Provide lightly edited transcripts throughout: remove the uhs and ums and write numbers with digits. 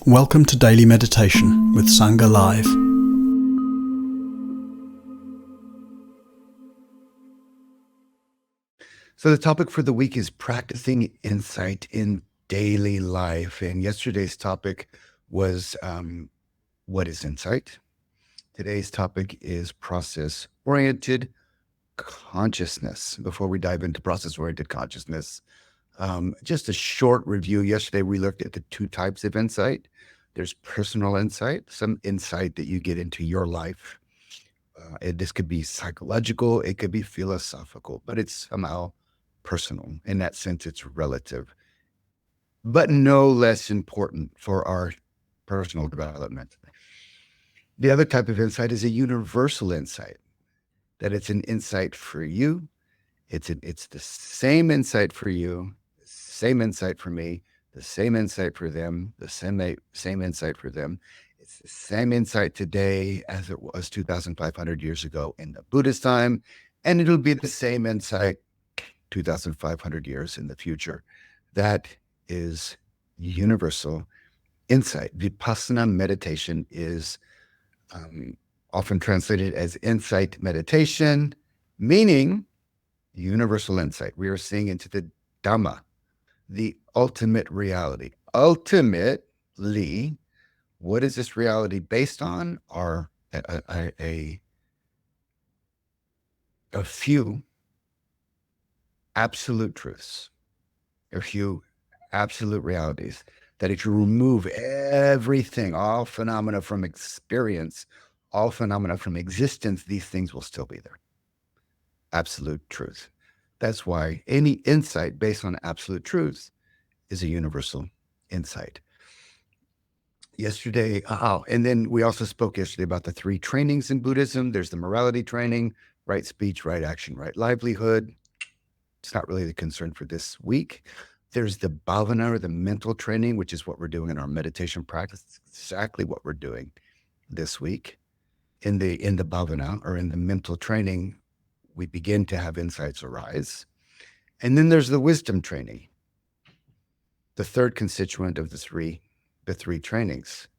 Welcome to Daily Meditation with Sangha Live. So the topic for the week is practicing insight in daily life. And yesterday's topic was what is insight? Today's topic is process-oriented consciousness. Before we dive into process-oriented consciousness, just a short review. Yesterday, we looked at the two types of insight. There's personal insight, some insight that you get into your life. This could be psychological, it could be philosophical, but it's somehow personal. In that sense, it's relative, but no less important for our personal development. The other type of insight is a universal insight, that it's an insight for you. It's the same insight for you, same insight for me, the same insight for them, the same insight for them. It's the same insight today as it was 2,500 years ago in the Buddhist time, and it'll be the same insight 2,500 years in the future. That is universal insight. Vipassana meditation is often translated as insight meditation, meaning universal insight. We are seeing into the Dhamma, the ultimate reality. Ultimately, what is this reality based on? Are a few absolute truths, a few absolute realities, that if you remove everything, all phenomena from experience, all phenomena from existence, these things will still be there. Absolute truth. That's why any insight based on absolute truth is a universal insight. Yesterday, and then we also spoke yesterday about the three trainings in Buddhism. There's the morality training, right speech, right action, right livelihood. It's not really the concern for this week. There's the bhavana, or the mental training, which is what we're doing in our meditation practice. It's exactly what we're doing this week. In the bhavana, or in the mental training, we begin to have insights arise. And then there's the wisdom training, the third constituent of the three trainings.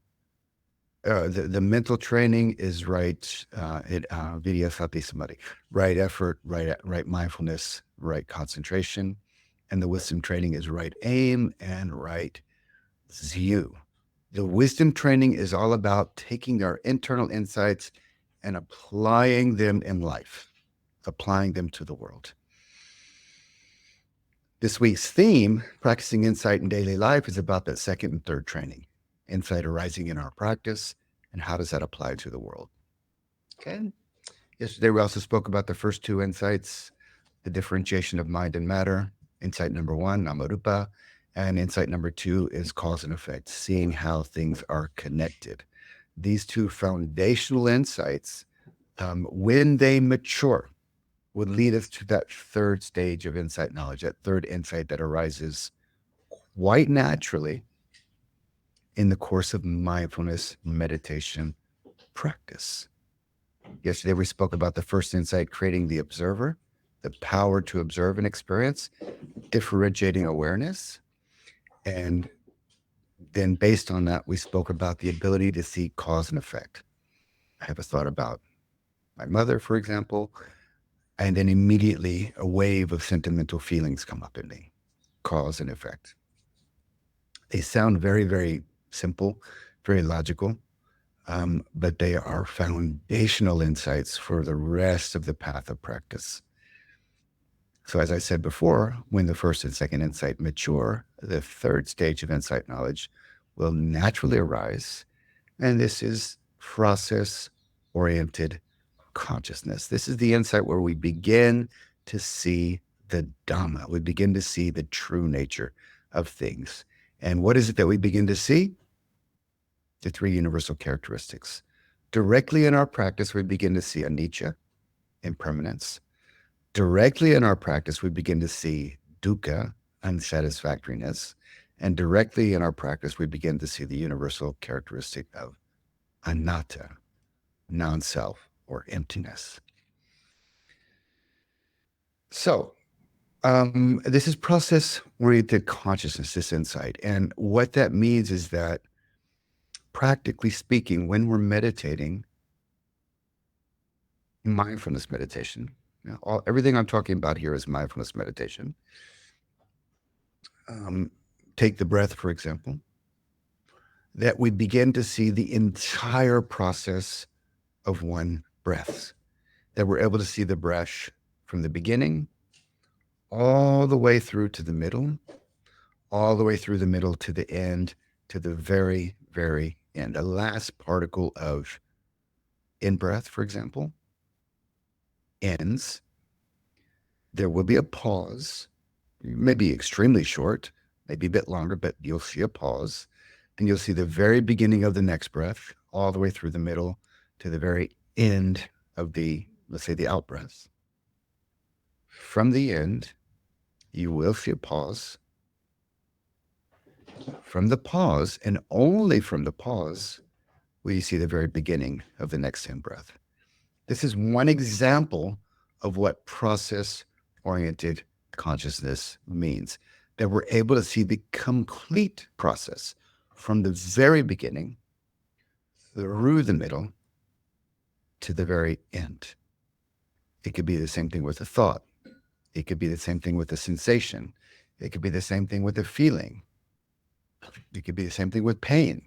The mental training is right vidya sati samadhi, right effort, right mindfulness, right concentration. And the wisdom training is right aim and right view. The wisdom training is all about taking our internal insights and applying them in life, applying them to the world. This week's theme, practicing insight in daily life, is about that second and third training, insight arising in our practice, and how does that apply to the world? Okay. Yesterday, we also spoke about the first two insights, the differentiation of mind and matter. Insight number one, namarupa, and insight number two is cause and effect, seeing how things are connected. These two foundational insights, when they mature, would lead us to that third stage of insight knowledge, that third insight that arises quite naturally in the course of mindfulness meditation practice. Yesterday, we spoke about the first insight, creating the observer, the power to observe and experience, differentiating awareness. And then based on that, we spoke about the ability to see cause and effect. I have a thought about my mother, for example, and then immediately a wave of sentimental feelings come up in me, cause and effect. They sound very, very simple, very logical, but they are foundational insights for the rest of the path of practice. So as I said before, when the first and second insight mature, the third stage of insight knowledge will naturally arise. And this is process-oriented consciousness. This is the insight where we begin to see the Dhamma. We begin to see the true nature of things. And what is it that we begin to see? The three universal characteristics. Directly in our practice, we begin to see anicca, impermanence. Directly in our practice, we begin to see dukkha, unsatisfactoriness. And directly in our practice, we begin to see the universal characteristic of anatta, non-self, or emptiness. So this is process-oriented consciousness, this insight. And what that means is that practically speaking, when we're meditating, mindfulness meditation, everything I'm talking about here is mindfulness meditation. Take the breath, for example, that we begin to see the entire process of one breath, that we're able to see the breath from the beginning all the way through to the middle, all the way through the middle to the end, to the very, very end. The last particle of in breath, for example, ends. There will be a pause, maybe extremely short, maybe a bit longer, but you'll see a pause. Then you'll see the very beginning of the next breath, all the way through the middle to the very end of the, let's say, the out breath. From the end, you will see a pause. From the pause, and only from the pause, will you see the very beginning of the next in breath. This is one example of what process-oriented consciousness means, that we're able to see the complete process from the very beginning through the middle to the very end. It could be the same thing with a thought. It could be the same thing with a sensation. It could be the same thing with a feeling. It could be the same thing with pain.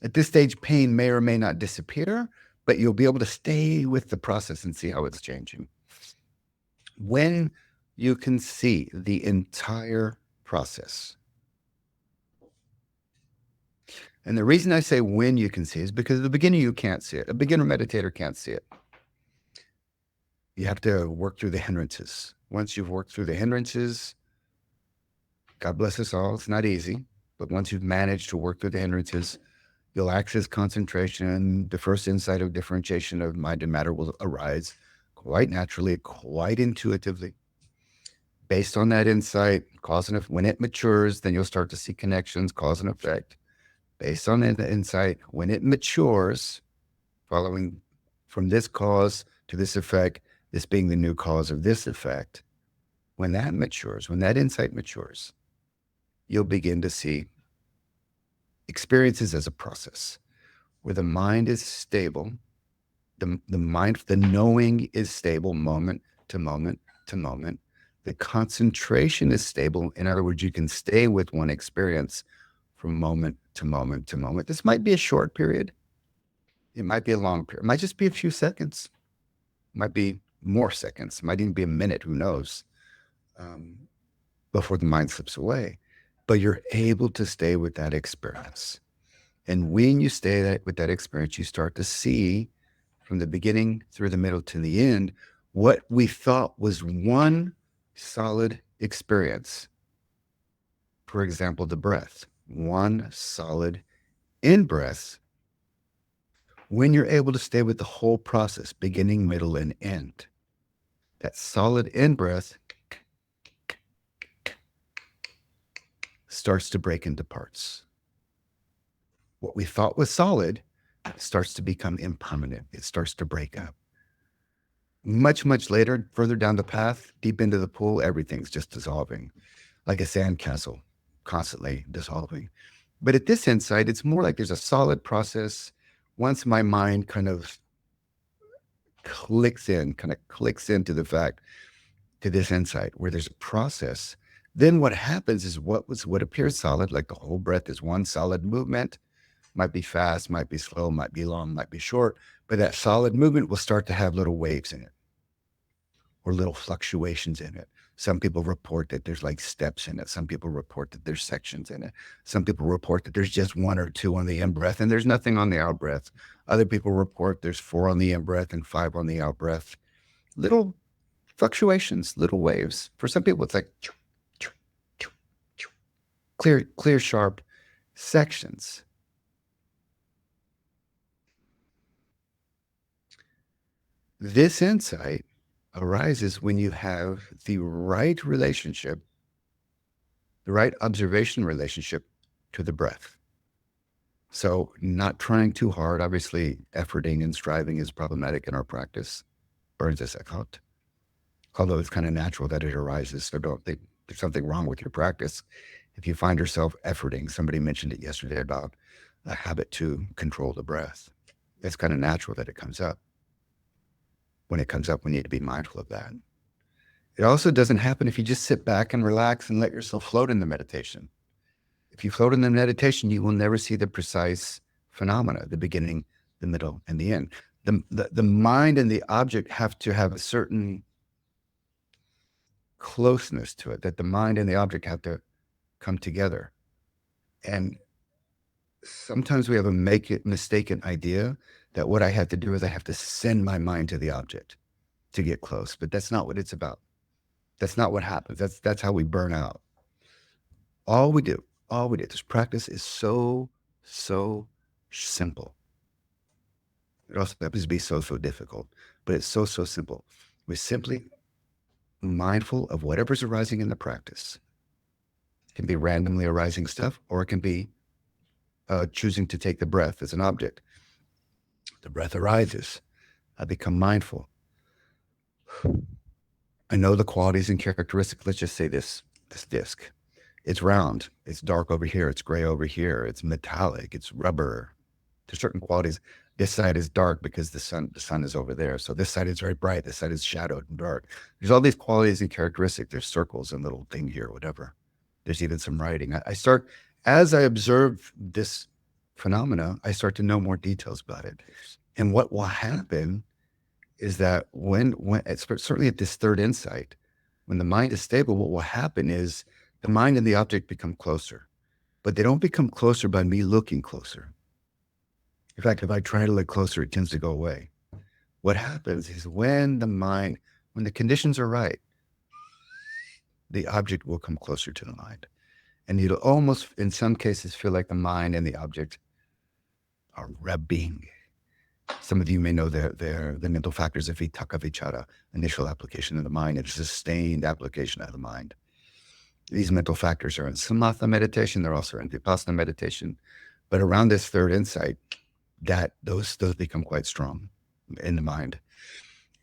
At this stage, pain may or may not disappear, but you'll be able to stay with the process and see how it's changing. When you can see the entire process. And the reason I say when you can see is because at the beginning you can't see it. A beginner meditator can't see it. You have to work through the hindrances. Once you've worked through the hindrances, God bless us all, it's not easy, but once you've managed to work through the hindrances, you'll access concentration. The first insight of differentiation of mind and matter will arise quite naturally, quite intuitively. Based on that insight, cause and effect, when it matures, then you'll start to see connections, cause and effect. Based on that insight, when it matures, following from this cause to this effect, this being the new cause of this effect, when that matures, when that insight matures, you'll begin to see experiences as a process where the mind is stable, the knowing is stable moment to moment to moment. The concentration is stable. In other words, you can stay with one experience from moment to moment to moment. This might be a short period. It might be a long period. It might just be a few seconds. It might be more seconds. It might even be a minute. Who knows? Before the mind slips away. But you're able to stay with that experience. And when you stay with that experience, you start to see from the beginning through the middle to the end what we thought was one solid experience. For example, the breath, one solid in breath. When you're able to stay with the whole process, beginning, middle, and end, that solid in breath starts to break into parts. What we thought was solid starts to become impermanent. It starts to break up. Much, much later, further down the path, deep into the pool, everything's just dissolving, like a sandcastle, constantly dissolving. But at this insight, it's more like there's a solid process. Once my mind kind of clicks into the fact, to this insight, where there's a process, then what happens is what appears solid, like the whole breath is one solid movement, might be fast, might be slow, might be long, might be short, but that solid movement will start to have little waves in it or little fluctuations in it. Some people report that there's like steps in it. Some people report that there's sections in it. Some people report that there's just one or two on the in breath and there's nothing on the out breath. Other people report there's 4 on the in breath and 5 on the out breath. Little fluctuations, little waves. For some people, it's like clear, sharp sections. This insight arises when you have the right relationship, the right observation relationship to the breath. So not trying too hard. Obviously, efforting and striving is problematic in our practice. Burns us out. Although it's kind of natural that it arises. So don't think there's something wrong with your practice. If you find yourself efforting, somebody mentioned it yesterday about a habit to control the breath. It's kind of natural that it comes up. When it comes up, we need to be mindful of that. It also doesn't happen if you just sit back and relax and let yourself float in the meditation. If you float in the meditation, you will never see the precise phenomena, the beginning, the middle, and the end. The mind and the object have to have a certain closeness to it, that the mind and the object have to come together. And sometimes we have a mistaken idea that what I have to do is I have to send my mind to the object to get close, but that's not what it's about. That's not what happens. That's how we burn out. All we do, this practice is so simple. It also happens to be so difficult, but it's so simple. We're simply mindful of whatever's arising in the practice. It can be randomly arising stuff, or it can be choosing to take the breath as an object. The breath arises. I become mindful. I know the qualities and characteristics. Let's just say this disc. It's round. It's dark over here. It's gray over here. It's metallic. It's rubber. There's certain qualities. This side is dark because the sun is over there. So this side is very bright. This side is shadowed and dark. There's all these qualities and characteristics. There's circles and little thing here, whatever. There's even some writing. I start, as I observe this phenomena, I start to know more details about it. And what will happen is that when it's certainly at this third insight, when the mind is stable, what will happen is the mind and the object become closer, but they don't become closer by me looking closer. In fact, if I try to look closer, it tends to go away. What happens is when the conditions are right, the object will come closer to the mind. And you'll almost, in some cases, feel like the mind and the object are rubbing. Some of you may know the mental factors of vitaka vichara, initial application of the mind, and sustained application of the mind. These mental factors are in samatha meditation. They're also in vipassana meditation. But around this third insight, those become quite strong in the mind.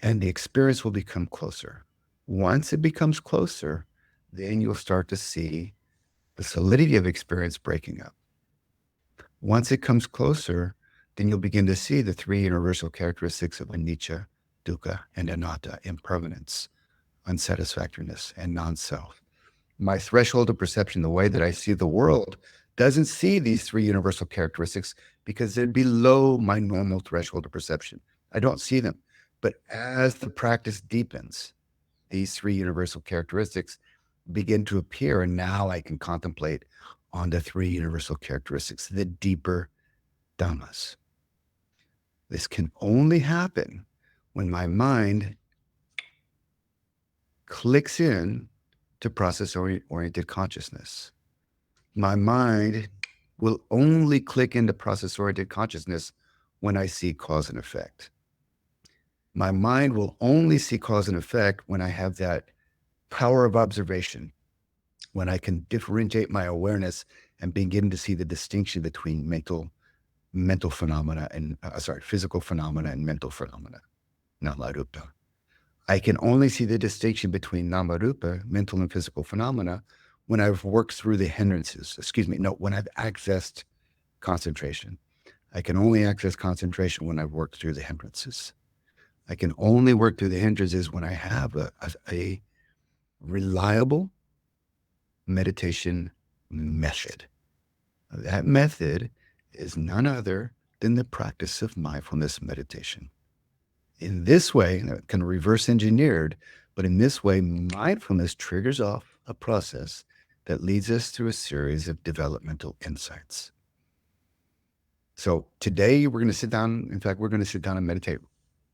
And the experience will become closer. Once it becomes closer, then you'll start to see the solidity of experience breaking up. Once it comes closer, then you'll begin to see the three universal characteristics of anicca, dukkha, and anatta: impermanence, unsatisfactoriness, and non-self. My threshold of perception, the way that I see the world, doesn't see these three universal characteristics because they're below my normal threshold of perception. I don't see them. But as the practice deepens, these three universal characteristics begin to appear, and now I can contemplate on the three universal characteristics, the deeper dhammas. This can only happen when my mind clicks in to process-oriented consciousness. My mind will only click into process-oriented consciousness when I see cause and effect. My mind will only see cause and effect when I have that power of observation, when I can differentiate my awareness and begin to see the distinction between mental phenomena and physical phenomena and mental phenomena, namarupa. I can only see the distinction between namarupa, mental and physical phenomena, when I've worked through the hindrances. When I've accessed concentration. I can only access concentration when I've worked through the hindrances. I can only work through the hindrances when I have a reliable meditation method. That method is none other than the practice of mindfulness meditation. In this way, it can reverse engineered, but in this way, mindfulness triggers off a process that leads us through a series of developmental insights. So today we're going to sit down. In fact, we're going to sit down and meditate.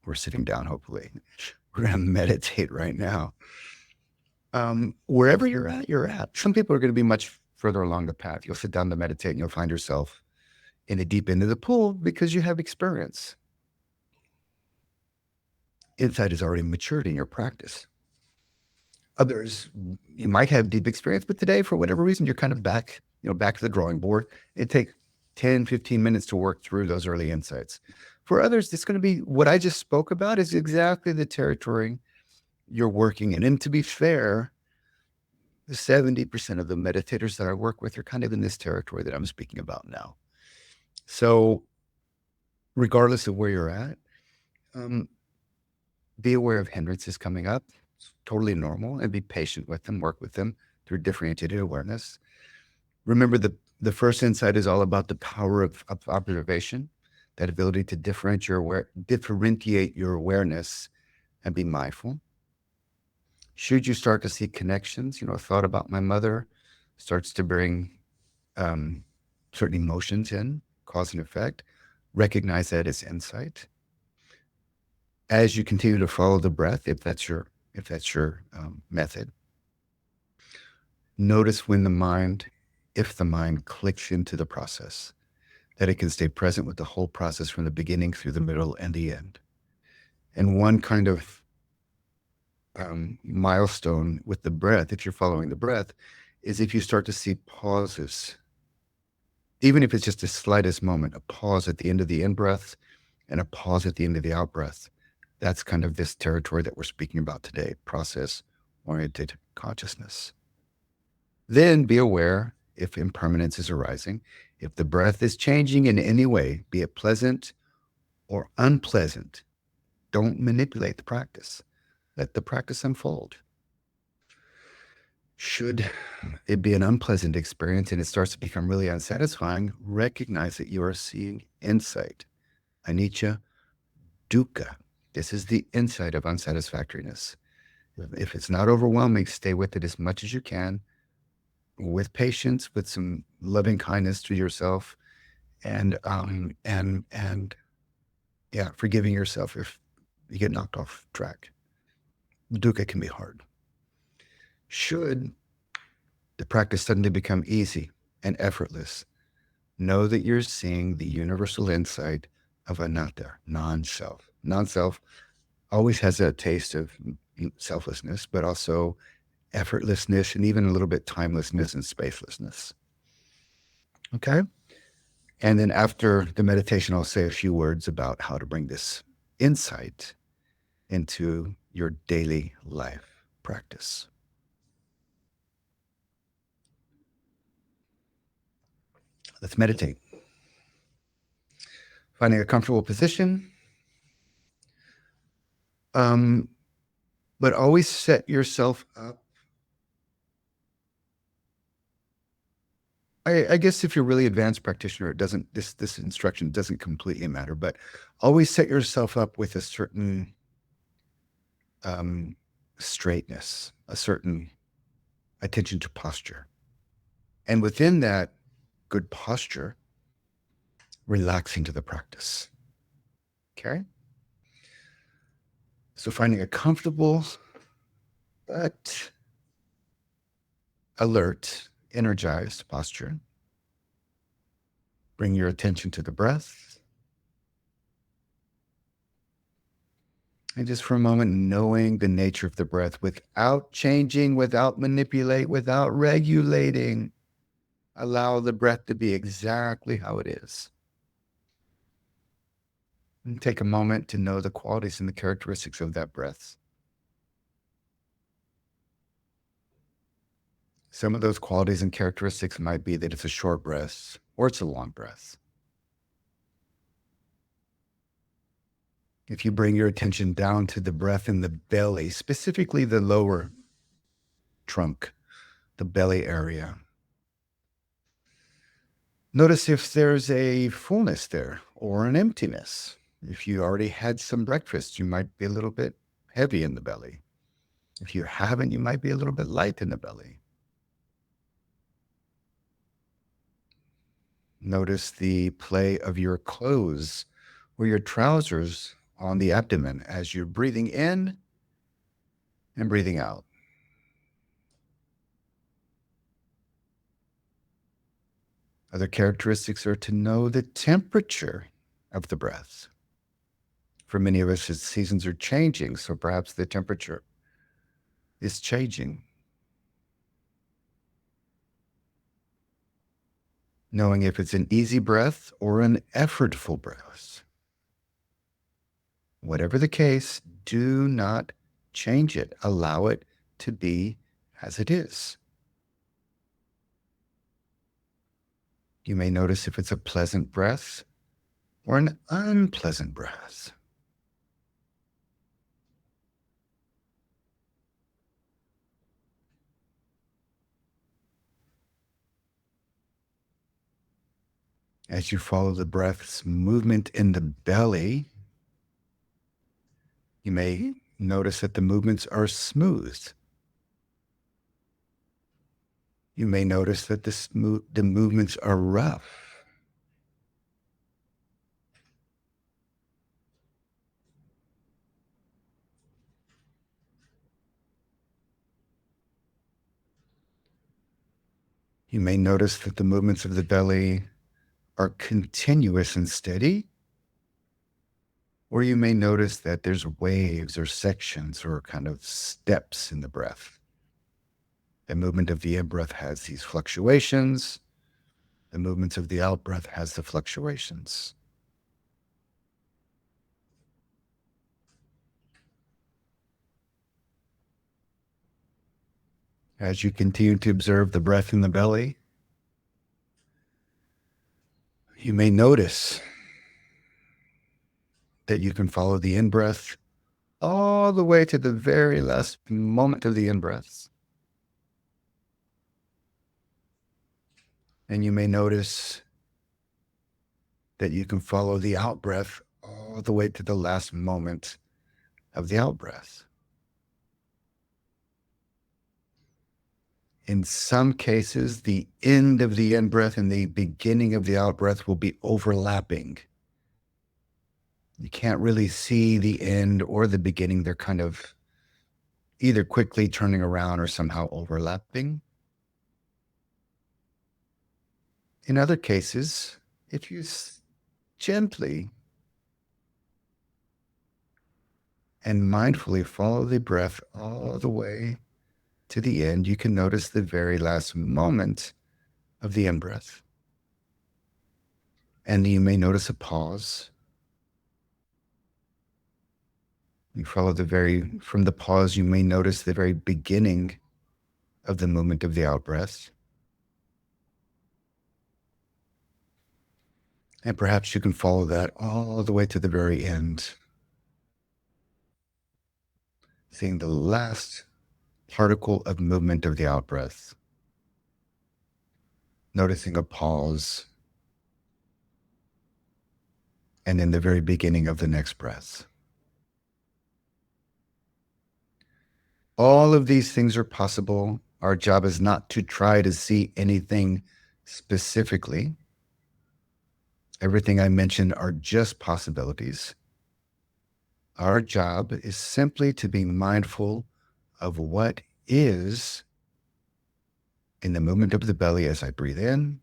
We're sitting down, hopefully. We're going to meditate right now. Wherever you're at. Some people are going to be much further along the path. You'll sit down to meditate and you'll find yourself in the deep end of the pool because you have experience. Insight has already matured in your practice. Others, you might have deep experience, but today, for whatever reason, you're kind of back to the drawing board. It takes 10, 15 minutes to work through those early insights. For others, it's going to be what I just spoke about is exactly the territory you're working in. And to be fair, 70% of the meditators that I work with are kind of in this territory that I'm speaking about now. So regardless of where you're at, be aware of hindrances coming up. It's totally normal, and be patient with them, work with them through differentiated awareness. Remember, the first insight is all about the power of observation, that ability to differentiate your awareness and be mindful. Should you start to see connections, a thought about my mother starts to bring certain emotions in, cause and effect, recognize that as insight. As you continue to follow the breath, if that's your method, notice when if the mind clicks into the process, that it can stay present with the whole process from the beginning through the middle and the end. And one kind of milestone with the breath, if you're following the breath, is if you start to see pauses, even if it's just the slightest moment, a pause at the end of the in breath and a pause at the end of the out breath. That's kind of this territory that we're speaking about today, process-oriented consciousness. Then be aware if impermanence is arising, if the breath is changing in any way, be it pleasant or unpleasant. Don't manipulate the practice. Let the practice unfold. Should it be an unpleasant experience and it starts to become really unsatisfying, recognize that you are seeing insight. Anicca, dukkha. This is the insight of unsatisfactoriness. If it's not overwhelming, stay with it as much as you can, with patience, with some loving kindness to yourself, and forgiving yourself if you get knocked off track. Dukkha can be hard. Should the practice suddenly become easy and effortless, know that you're seeing the universal insight of anatta, non-self. Non-self always has a taste of selflessness, but also effortlessness and even a little bit timelessness and spacelessness. Okay? And then after the meditation, I'll say a few words about how to bring this insight into your daily life practice. Let's meditate. Finding a comfortable position. But always set yourself up. I guess if you're a really advanced practitioner, this instruction doesn't completely matter, but always set yourself up with a certain straightness, a certain attention to posture. And within that good posture, relaxing to the practice. Okay? So finding a comfortable but alert, energized posture. Bring your attention to the breath. And just for a moment, knowing the nature of the breath without changing, without manipulating, without regulating. Allow the breath to be exactly how it is. And take a moment to know the qualities and the characteristics of that breath. Some of those qualities and characteristics might be that it's a short breath or it's a long breath. If you bring your attention down to the breath in the belly, specifically the lower trunk, the belly area, notice if there's a fullness there or an emptiness. If you already had some breakfast, you might be a little bit heavy in the belly. If you haven't, you might be a little bit light in the belly. Notice the play of your clothes or your trousers on the abdomen as you're breathing in and breathing out. Other characteristics are to know the temperature of the breath. For many of us, seasons are changing, so perhaps the temperature is changing. Knowing if it's an easy breath or an effortful breath. Whatever the case, do not change it. Allow it to be as it is. You may notice if it's a pleasant breath or an unpleasant breath. As you follow the breath's movement in the belly, you may notice that the movements are smooth. You may notice that the movements are rough. You may notice that the movements of the belly are continuous and steady, or you may notice that there's waves or sections or kind of steps in the breath. The movement of the in-breath has these fluctuations. The movements of the out-breath has the fluctuations. As you continue to observe the breath in the belly, you may notice that you can follow the in-breath all the way to the very last moment of the in-breath. And you may notice that you can follow the out-breath all the way to the last moment of the out-breath. In some cases, the end of the in-breath and the beginning of the out-breath will be overlapping. You can't really see the end or the beginning. They're kind of either quickly turning around or somehow overlapping. In other cases, if you gently and mindfully follow the breath all the way to the end, you can notice the very last moment of the in-breath. And you may notice a pause. You follow from the pause, you may notice the very beginning of the movement of the out-breath. And perhaps you can follow that all the way to the very end, seeing the last particle of movement of the out-breath, noticing a pause, and then the very beginning of the next breath. All of these things are possible. Our job is not to try to see anything specifically. Everything I mentioned are just possibilities. Our job is simply to be mindful of what is in the movement of the belly as I breathe in,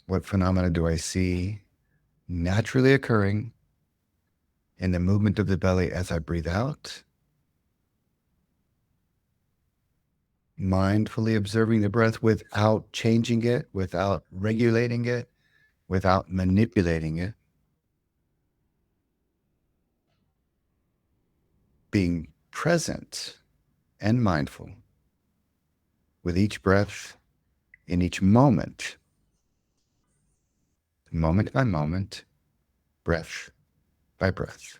what phenomena do I see naturally occurring in the movement of the belly as I breathe out, mindfully observing the breath without changing it, without regulating it, without manipulating it, being present and mindful with each breath in each moment, moment by moment, breath by breath.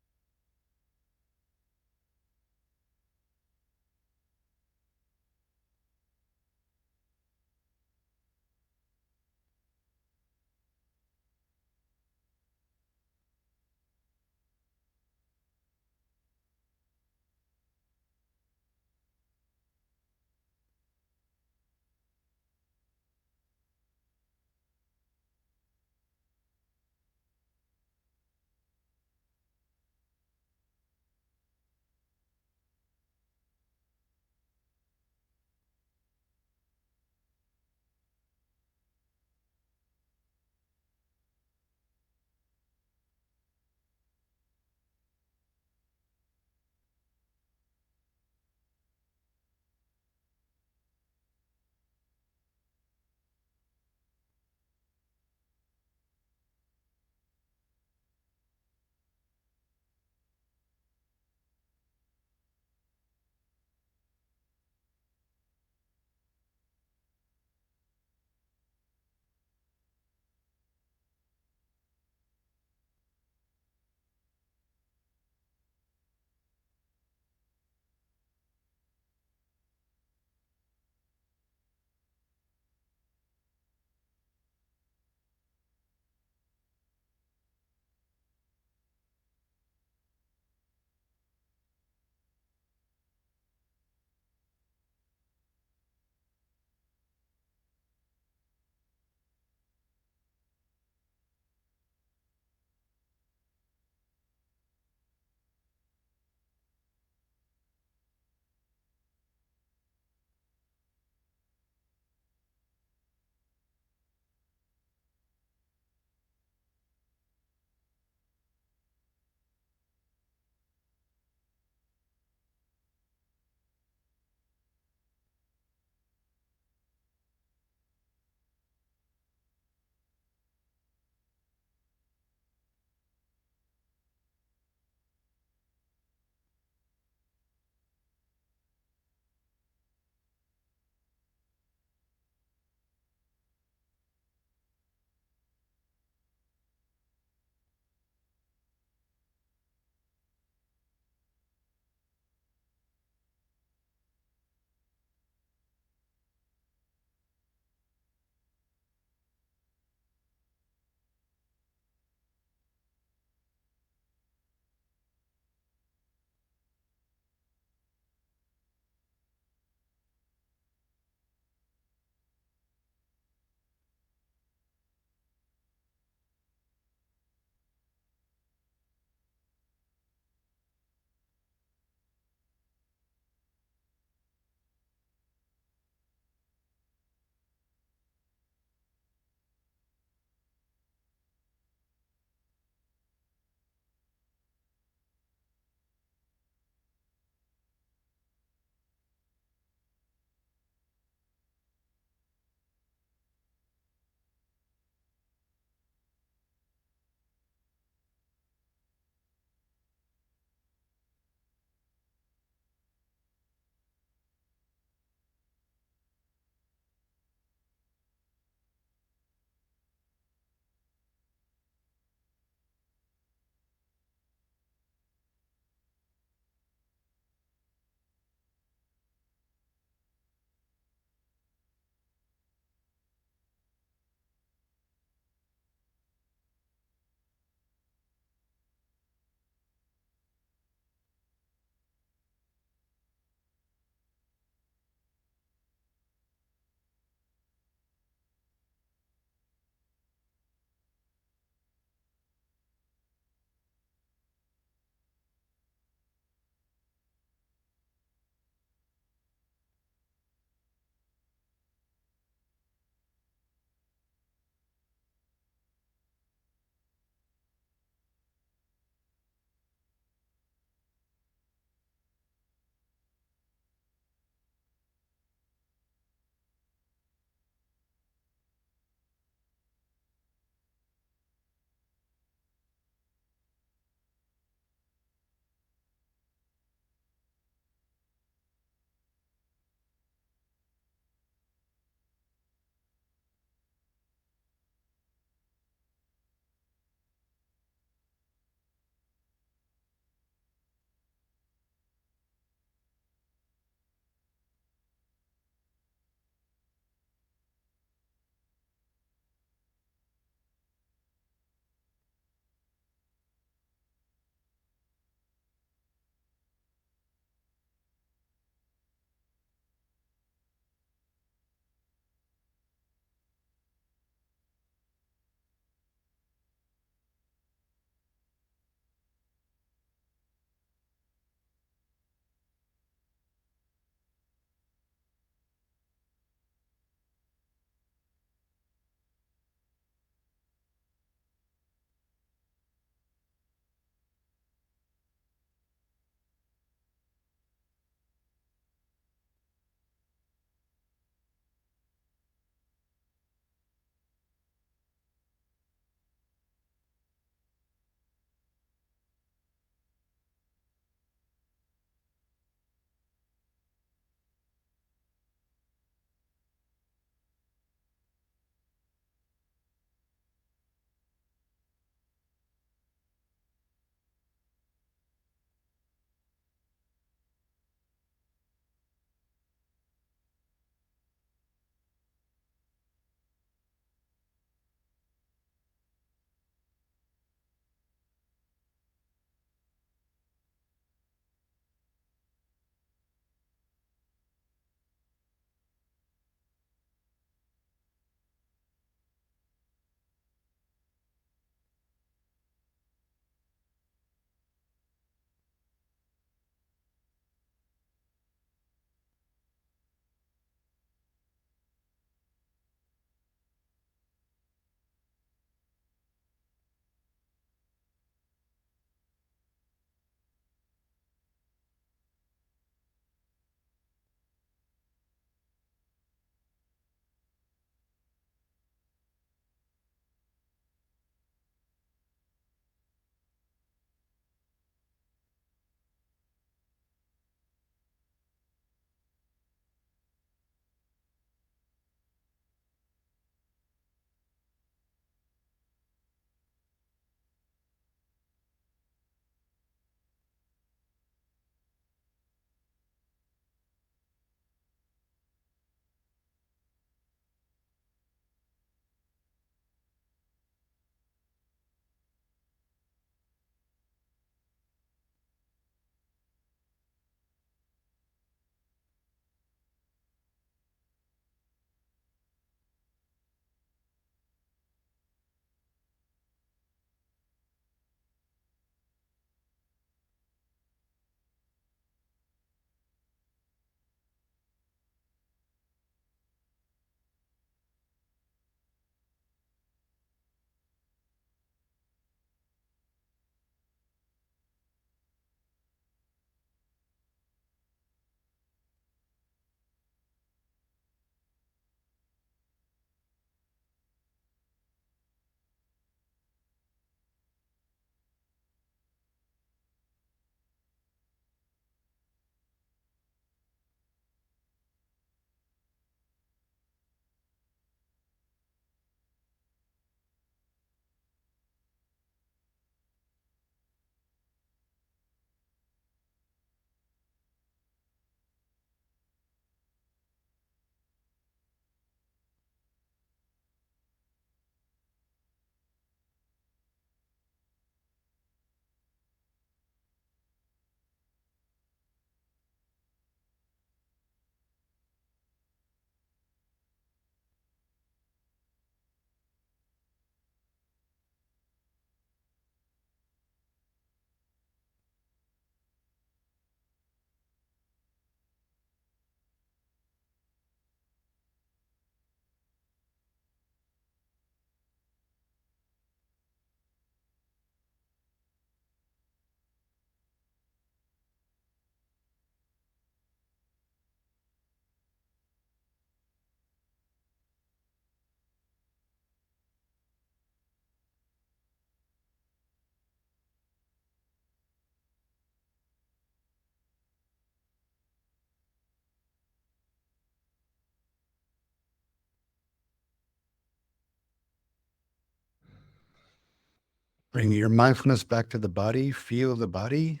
Bring your mindfulness back to the body. Feel the body.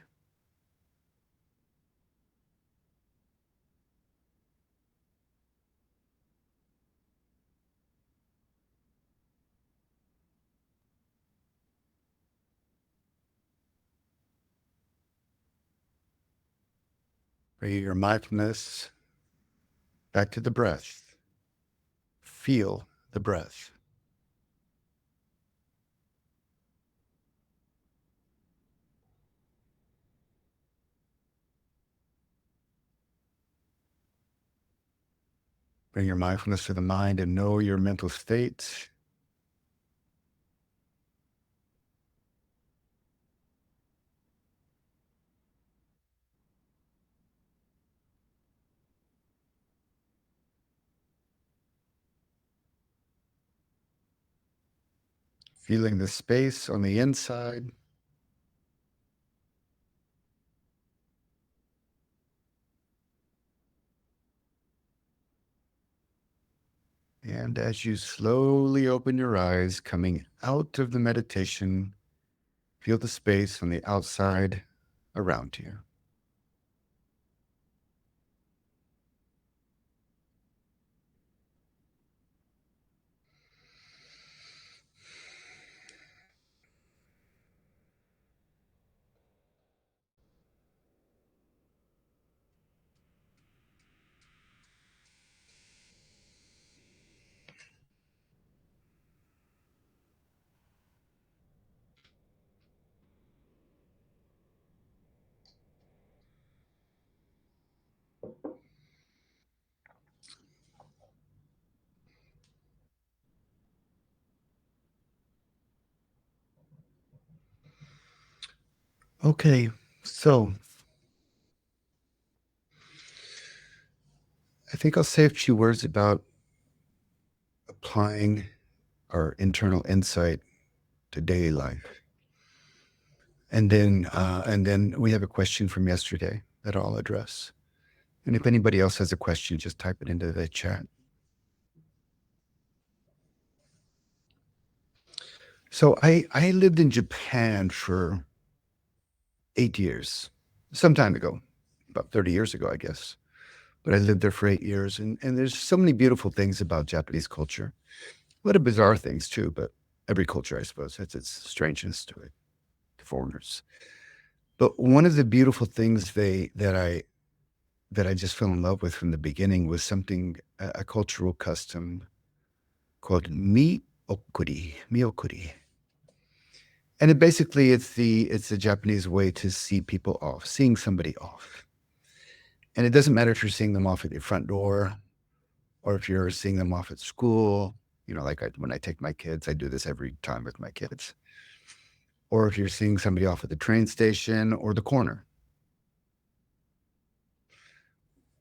Bring your mindfulness back to the breath. Feel the breath. Bring your mindfulness to the mind and know your mental state. Feeling the space on the inside. And as you slowly open your eyes, coming out of the meditation, feel the space on the outside around you. Okay, so I think I'll say a few words about applying our internal insight to daily life. And then we have a question from yesterday that I'll address. And if anybody else has a question, just type it into the chat. So I lived in Japan for 8 years, some time ago, about 30 years ago, I guess. But I lived there for 8 years, and there's so many beautiful things about Japanese culture. A lot of bizarre things too, but every culture, I suppose, has its strangeness to it, to foreigners. But one of the beautiful things that I just fell in love with from the beginning was something, a cultural custom called miokuri. And it basically it's the Japanese way to see people off, seeing somebody off. And it doesn't matter if you're seeing them off at your front door or if you're seeing them off at school. Like when I take my kids, I do this every time with my kids. Or if you're seeing somebody off at the train station or the corner.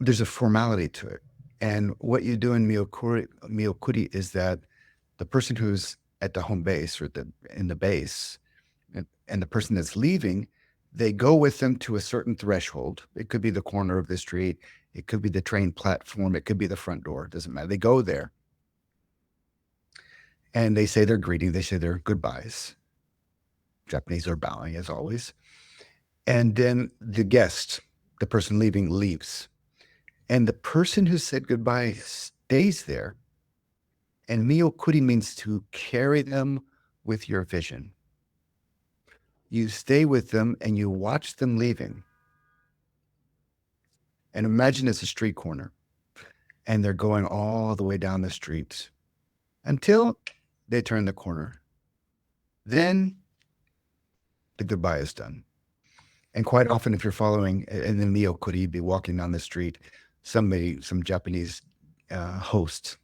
There's a formality to it. And what you do in Miyokuri is that the person who's at the home base or in the base and the person that's leaving, they go with them to a certain threshold. It could be the corner of the street. It could be the train platform. It could be the front door. It doesn't matter. They go there and they say their greeting. They say their goodbyes. Japanese are bowing as always. And then the guest, the person leaving, leaves. And the person who said goodbye stays there. And miyokuri means to carry them with your vision. You stay with them and you watch them leaving. And imagine it's a street corner and they're going all the way down the street until they turn the corner. Then the goodbye is done. And quite often, if you're following in the miyokuri, you'd be walking down the street, some Japanese host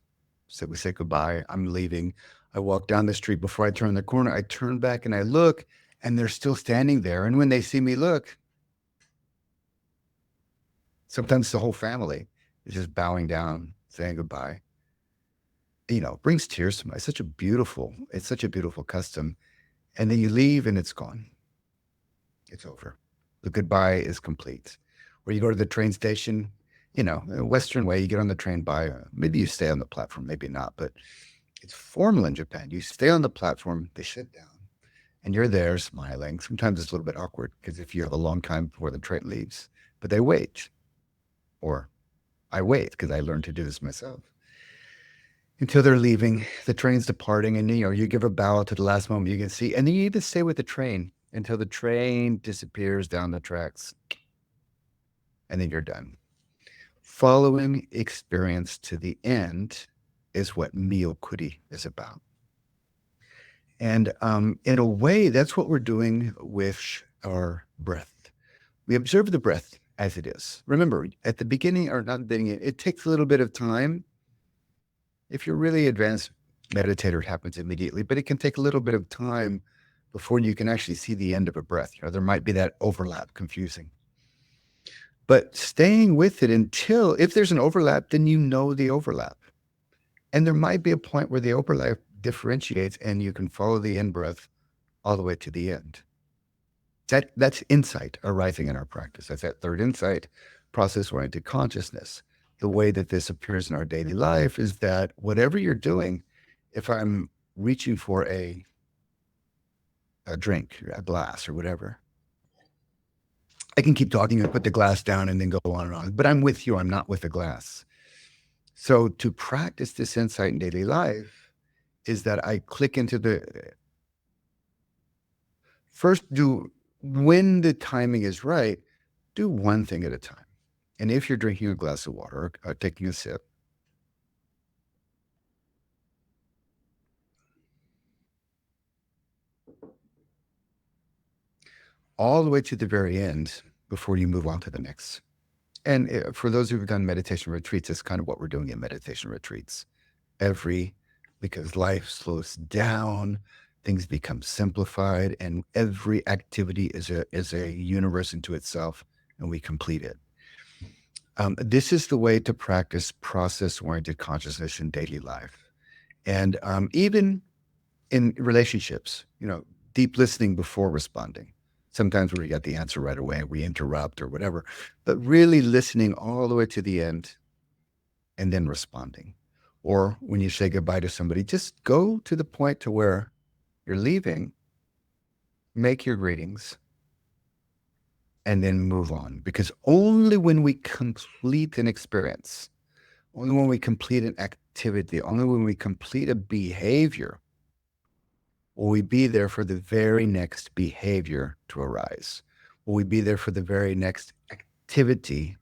said, we say goodbye, I'm leaving. I walk down the street. Before I turn the corner, I turn back and I look, and they're still standing there. And when they see me look, sometimes the whole family is just bowing down, saying goodbye. Brings tears to my. It's such a beautiful custom. And then you leave and it's gone. It's over. The goodbye is complete. Or you go to the train station, a Western way, you get on the train by, maybe you stay on the platform, maybe not, but it's formal in Japan. You stay on the platform, they sit down, and you're there smiling. Sometimes it's a little bit awkward because if you have a long time before the train leaves, but they wait, or I wait because I learned to do this myself until they're leaving. The train's departing, and you give a bow to the last moment you can see, and then you even stay with the train until the train disappears down the tracks, and then you're done. Following experience to the end is what Miyokuri is about. And in a way, that's what we're doing with our breath. We observe the breath as it is. Remember, at the beginning, or not the beginning, it takes a little bit of time. If you're really advanced meditator, it happens immediately, but it can take a little bit of time before you can actually see the end of a breath. There might be that overlap, confusing. But staying with it until, if there's an overlap, then you know the overlap. And there might be a point where the overlap differentiates and you can follow the in breath all the way to the end. That's insight arising in our practice. That's that third insight, process-oriented consciousness. The way that this appears in our daily life is that whatever you're doing, if I'm reaching for a drink, a glass or whatever, I can keep talking and put the glass down and then go on and on. But I'm with you. I'm not with the glass. So to practice this insight in daily life is that I click into the first, when the timing is right, do one thing at a time. And if you're drinking a glass of water or taking a sip, all the way to the very end before you move on to the next. And for those who've done meditation retreats, it's kind of what we're doing in meditation retreats. Because life slows down, things become simplified, and every activity is a universe into itself, and we complete it. This is the way to practice process-oriented consciousness in daily life. And even in relationships, deep listening before responding. Sometimes we get the answer right away, we interrupt or whatever, but really listening all the way to the end and then responding. Or when you say goodbye to somebody, just go to the point to where you're leaving, make your greetings, and then move on. Because only when we complete an experience, only when we complete an activity, only when we complete a behavior, will we be there for the very next behavior to arise? Will we be there for the very next activity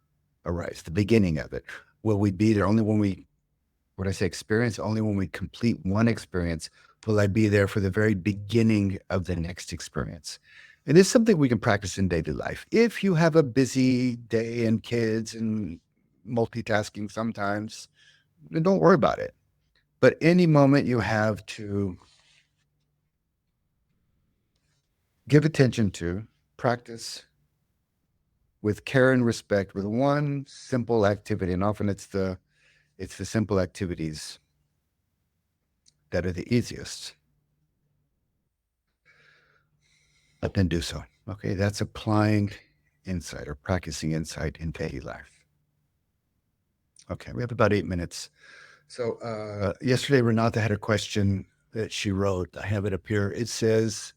arise, the beginning of it? Will we be there only when we, what I say experience, only when we complete one experience, will I be there for the very beginning of the next experience? And this is something we can practice in daily life. If you have a busy day and kids and multitasking sometimes, then don't worry about it. But any moment you have to give attention to, practice with care and respect with one simple activity. And often it's the simple activities that are the easiest. But then do so. Okay, that's applying insight or practicing insight in daily life. Okay, we have about 8 minutes. So yesterday, Renata had a question that she wrote. I have it up here. It says,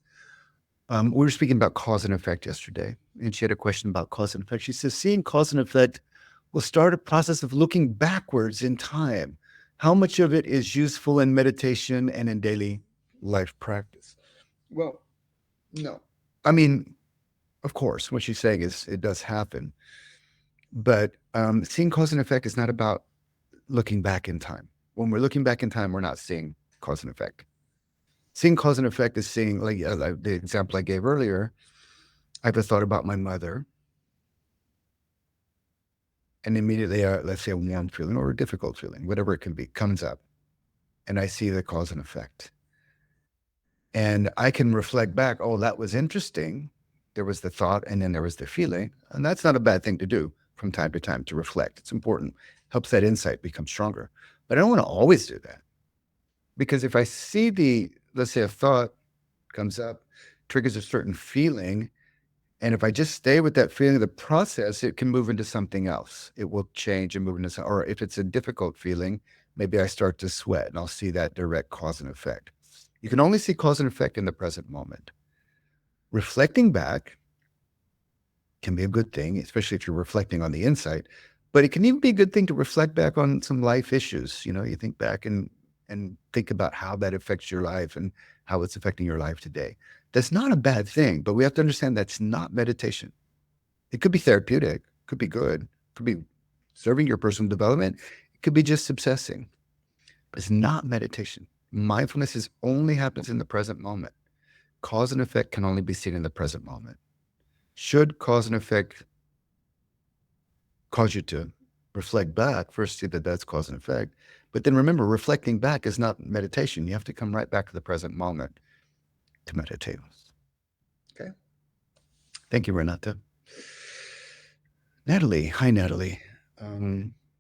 we were speaking about cause and effect yesterday, and she had a question about cause and effect. She says, seeing cause and effect will start a process of looking backwards in time. How much of it is useful in meditation and in daily life practice? Well, no. I mean, of course, what she's saying is it does happen. But seeing cause and effect is not about looking back in time. When we're looking back in time, we're not seeing cause and effect. Seeing cause and effect is seeing, like the example I gave earlier, I have a thought about my mother, and immediately, let's say a warm feeling or a difficult feeling, whatever it can be, comes up, and I see the cause and effect. And I can reflect back, oh, that was interesting. There was the thought, and then there was the feeling. And that's not a bad thing to do from time to time, to reflect. It's important. Helps that insight become stronger. But I don't want to always do that. Because if I see let's say a thought comes up, triggers a certain feeling, and if I just stay with that feeling, the process, it can move into something else. It will change and move into something. Or if it's a difficult feeling, maybe I start to sweat, and I'll see that direct cause and effect. You can only see cause and effect in the present moment. Reflecting back can be a good thing, especially if you're reflecting on the insight, but it can even be a good thing to reflect back on some life issues. You think back and think about how that affects your life and how it's affecting your life today. That's not a bad thing, but we have to understand that's not meditation. It could be therapeutic, could be good, could be serving your personal development. It could be just obsessing. It's not meditation. Mindfulness only happens in the present moment. Cause and effect can only be seen in the present moment. Should cause and effect cause you to reflect back, first see that that's cause and effect. But then remember, reflecting back is not meditation. You have to come right back to the present moment to meditate. Okay. Thank you, Renata. Natalie. Hi, Natalie.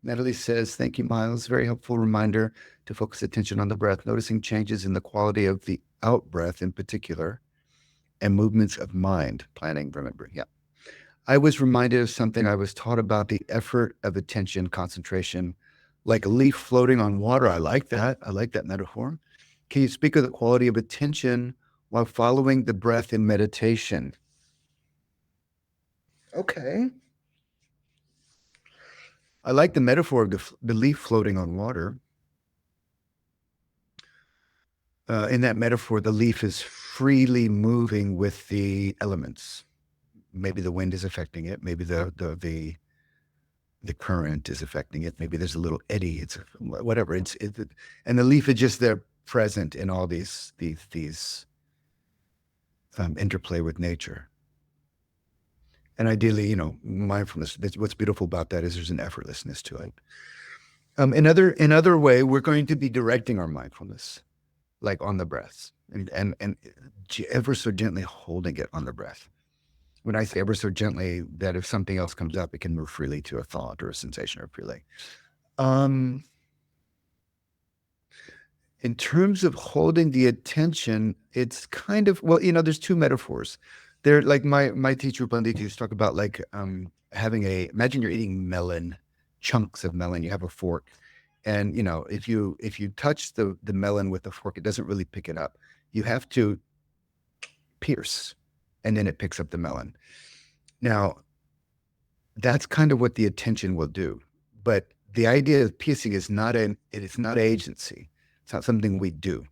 Natalie says, thank you, Miles. Very helpful reminder to focus attention on the breath, noticing changes in the quality of the out breath in particular, and movements of mind, planning, remembering. Yeah. I was reminded of something I was taught about the effort of attention, concentration, like a leaf floating on water. I like that. I like that metaphor. Can you speak of the quality of attention while following the breath in meditation? Okay. I like the metaphor of the leaf floating on water. In that metaphor, the leaf is freely moving with the elements. Maybe the wind is affecting it. Maybe the current is affecting it. Maybe there's a little eddy. It's whatever. And the leaf is just there, present in all these interplay with nature. And ideally, mindfulness. What's beautiful about that is there's an effortlessness to it. In other way, we're going to be directing our mindfulness, like on the breaths, and ever so gently holding it on the breath. When I say ever so gently, that if something else comes up, it can move freely to a thought or a sensation or a feeling. In terms of holding the attention, it's kind of, well, there's two metaphors. They're like my teacher, Pandit, used to talk about like imagine you're eating melon, chunks of melon, you have a fork. And, if you touch the melon with the fork, it doesn't really pick it up. You have to pierce, and then it picks up the melon. Now, that's kind of what the attention will do. But the idea of piercing is not agency. It's not something we do.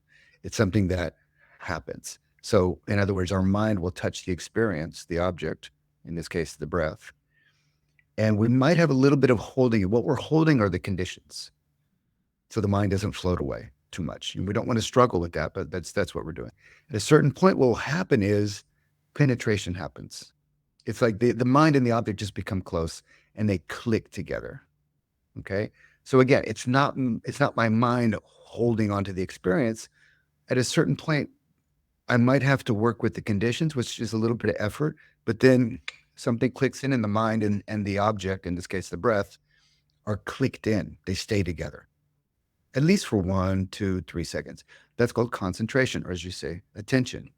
It's something that happens. So, in other words, our mind will touch the experience, the object, in this case, the breath. And we might have a little bit of holding it. What we're holding are the conditions. So the mind doesn't float away too much. And we don't want to struggle with that, but that's what we're doing. At a certain point, what will happen is penetration happens. It's like the mind and the object just become close and they click together. Okay. So again, it's not my mind holding onto the experience. At a certain point, I might have to work with the conditions, which is a little bit of effort, but then something clicks in the mind and the object, in this case, the breath, are clicked in. They stay together, at least for 1, 2, 3 seconds. That's called concentration, or as you say, attention.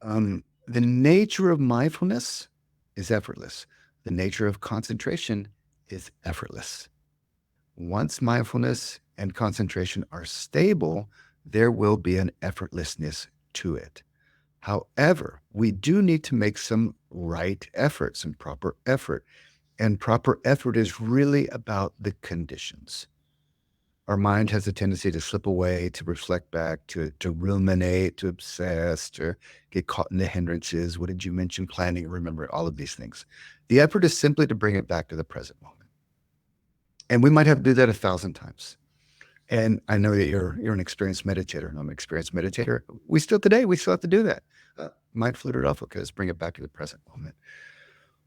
The nature of mindfulness is effortless. The nature of concentration is effortless. Once mindfulness and concentration are stable, there will be an effortlessness to it. However, we do need to make some right effort, some proper effort. And proper effort is really about the conditions. Our mind has a tendency to slip away, to reflect back, to ruminate, to obsess, to get caught in the hindrances. What did you mention? Planning, remember, all of these things. The effort is simply to bring it back to the present moment. And we might have to do that 1,000 times. And I know that you're an experienced meditator, and I'm an experienced meditator. We still have to do that. Mindful or awful, because bring it back to the present moment.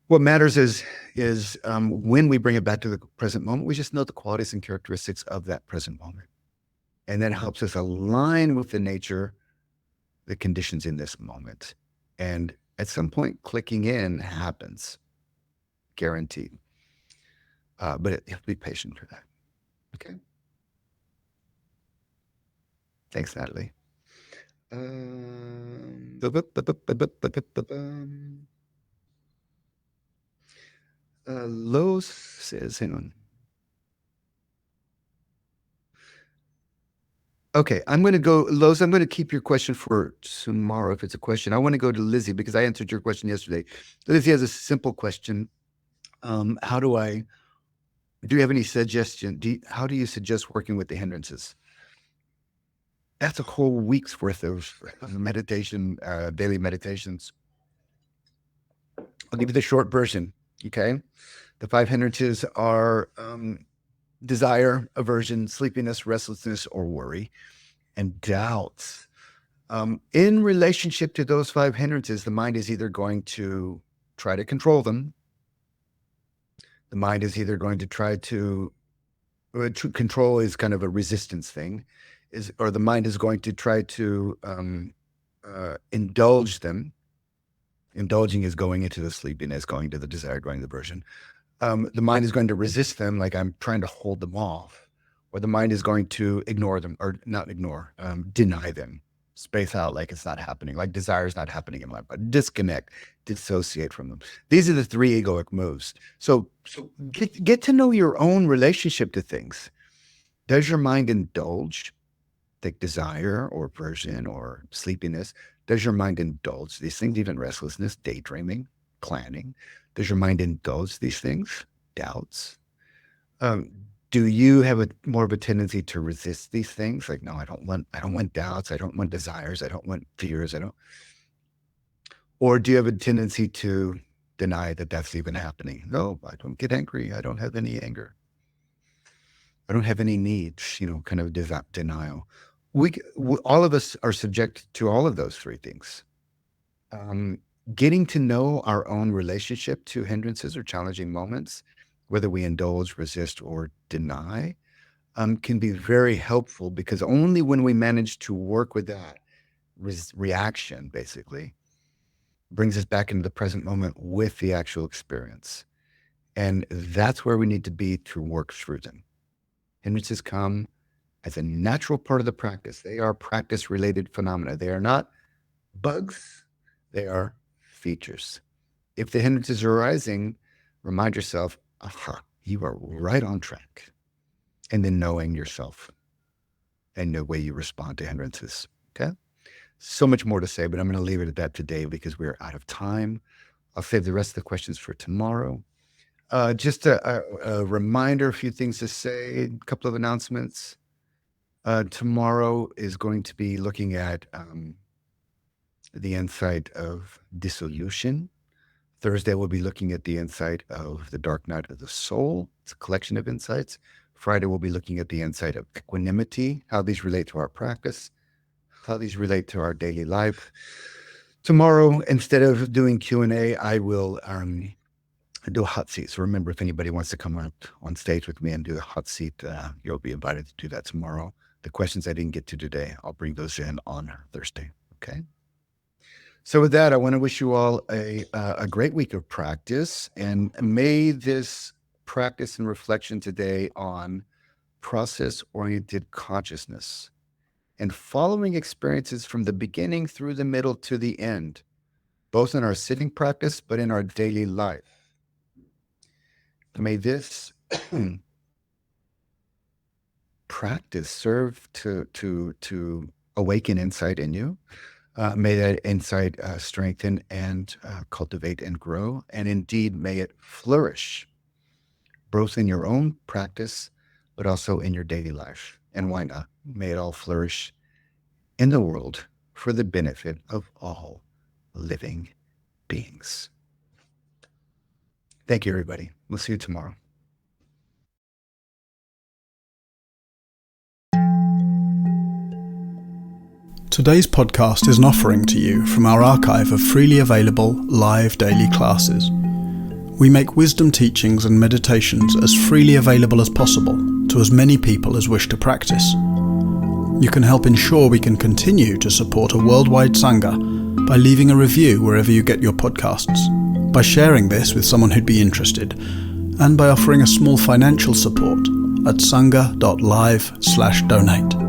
What matters is when we bring it back to the present moment, we just know the qualities and characteristics of that present moment. And that helps us align with the nature, the conditions in this moment. And at some point, clicking in happens, guaranteed. But you have to be patient for that. Okay. Thanks, Natalie. Lowe's says, hang on. Okay, I'm going to go, Lowe's, I'm going to keep your question for tomorrow if it's a question. I want to go to Lizzie because I answered your question yesterday. Lizzie has a simple question. Do you have any suggestion? How do you suggest working with the hindrances? That's a whole week's worth of meditation, daily meditations. I'll give you the short version. Okay. The 5 hindrances are desire, aversion, sleepiness, restlessness, or worry, and doubts. In relationship to those 5 hindrances, the mind is either going to try to control them. The mind is either going to try to control is kind of a resistance thing, or the mind is going to try to indulge them. Indulging is going into the sleepiness, going to the desire, going to the aversion. The mind is going to resist them, like I'm trying to hold them off, or the mind is going to ignore them, or not ignore, deny them, space out like it's not happening, like desire is not happening in my life, disconnect, dissociate from them. These are the 3 egoic moves. So get to know your own relationship to things. Does your mind indulge, like desire or aversion or sleepiness? Does your mind indulge these things, even restlessness, daydreaming, planning? Does your mind indulge these things? Doubts? Do you have more of a tendency to resist these things? Like, no, I don't want doubts. I don't want desires. I don't want fears. Or do you have a tendency to deny that that's even happening? No, I don't get angry. I don't have any anger. I don't have any needs, kind of denial. All of us are subject to all of those 3 things. Getting to know our own relationship to hindrances or challenging moments, whether we indulge, resist, or deny, can be very helpful, because only when we manage to work with that reaction, basically, brings us back into the present moment with the actual experience. And that's where we need to be to work through them. Hindrances come as a natural part of the practice. They are practice-related phenomena. They are not bugs. They are features. If the hindrances are arising, remind yourself, you are right on track. And then knowing yourself and the way you respond to hindrances. Okay? So much more to say, but I'm going to leave it at that today because we're out of time. I'll save the rest of the questions for tomorrow. Just a reminder, a few things to say, a couple of announcements. Tomorrow is going to be looking at the insight of dissolution. Thursday, we'll be looking at the insight of the dark night of the soul. It's a collection of insights. Friday, we'll be looking at the insight of equanimity, how these relate to our practice, how these relate to our daily life. Tomorrow, instead of doing Q&A, I will do a hot seat. So remember, if anybody wants to come up on stage with me and do a hot seat, you'll be invited to do that tomorrow. The questions I didn't get to today, I'll bring those in on Thursday. Okay. So with that, I want to wish you all a great week of practice, and may this practice and reflection today on process-oriented consciousness and following experiences from the beginning through the middle to the end, both in our sitting practice, but in our daily life. May this practice serve to awaken insight in you. May that insight strengthen and cultivate and grow. And indeed, may it flourish, both in your own practice, but also in your daily life. And why not? May it all flourish in the world for the benefit of all living beings. Thank you, everybody. We'll see you tomorrow. Today's podcast is an offering to you from our archive of freely available live daily classes. We make wisdom teachings and meditations as freely available as possible to as many people as wish to practice. You can help ensure we can continue to support a worldwide Sangha by leaving a review wherever you get your podcasts, by sharing this with someone who'd be interested, and by offering a small financial support at sangha.live/donate.